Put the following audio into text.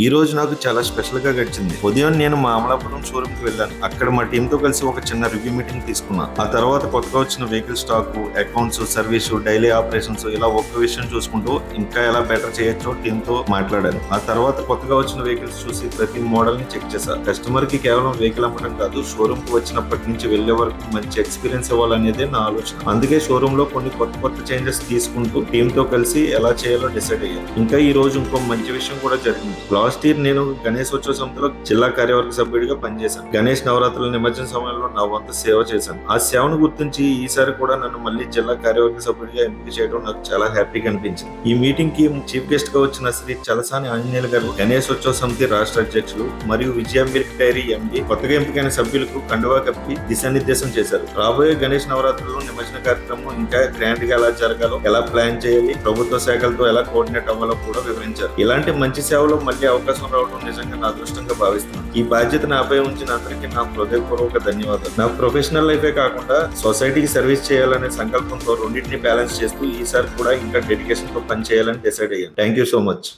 ఈ రోజు నాకు చాలా స్పెషల్ గా గడిచింది. ఉదయం నేను మా అమలాపురం షోరూమ్ కి వెళ్ళాను. అక్కడ మా టీమ్ తో కలిసి ఒక చిన్న రివ్యూ మీటింగ్ తీసుకున్నా. ఆ తర్వాత కొత్తగా వచ్చిన vehicle stock, accounts, service, daily operations ఇలా ఒక్క విషయం చూసుకుంటూ ఇంకా ఎలా బెటర్ చేయొచ్చో టీమ్ తో మాట్లాడాను. ఆ తర్వాత కొత్తగా వచ్చిన వెహికల్స్ చూసి ప్రతి మోడల్ ని చెక్ చేశా. కస్టమర్ కి కేవలం వెహికల్ అమ్మడం కాదు, షోరూమ్ కి వచ్చినప్పటి నుంచి వెళ్లే వరకు మంచి ఎక్స్పీరియన్స్ ఇవ్వాలనేదే నా ఆలోచన. అందుకే షోరూమ్ లో కొన్ని కొత్త చేంజెస్ తీసుకుంటూ టీమ్ తో కలిసి ఎలా చేయాలో డిసైడ్ అయ్యాను. ఇంకా ఈ రోజు ఇంకో మంచి విషయం కూడా జరిగింది. లాస్ట్ ఇయర్ నేను గణేష్ ఉత్సవ సమితిలో జిల్లా కార్యవర్గ సభ్యుడిగా పనిచేశాను. గణేష్ నవరాత్రుల నిమజ్జన సమయంలో నా వంతు సేవ చేశాను. ఆ సేవను గుర్తించి ఈసారి కూడా నన్ను మళ్ళీ జిల్లా కార్యవర్గ సభ్యుడిగా ఎంపిక చేయడం నాకు చాలా హ్యాపీగా అనిపించింది. ఈ మీటింగ్ కి చీఫ్ గెస్ట్ గా వచ్చిన శ్రీ చలసాని ఆంజనేయులు గారు, గణేష్ ఉత్సవ సమితి రాష్ట్ర అధ్యక్షులు మరియు విజయ మిల్క్ డైరీ ఎండి కొత్తగా ఎంపికైన సభ్యులకు కండువా కప్పి దిశానిర్దేశం చేశారు. రాబోయే గణేష్ నవరాత్రుల్లో నిమజ్జన కార్యక్రమం ఇంకా గ్రాండ్ గా ఎలా జరగాలో, ఎలా ప్లాన్ చేయాలి, ప్రభుత్వ శాఖలతో ఎలా కోఆర్డినేట్ అవ్వాలో కూడా వివరించారు. ఇలాంటి మంచి సేవలో మళ్ళీ అవకాశం రావడం నిజంగా నా అదృష్టంగా భావిస్తున్నాను. ఈ బాధ్యత నాపై ఉంచిన అందరికీ నా హృదయపూర్వక ధన్యవాదాలు. నా ప్రొఫెషనల్ లైఫే కాకుండా సొసైటీకి సర్వీస్ చేయాలనే సంకల్పంతో రెండింటిని బ్యాలెన్స్ చేస్తూ ఈసారి కూడా ఇంకా డెడికేషన్ తో పని చేయాలని డిసైడ్ అయ్యాను. Thank you so much.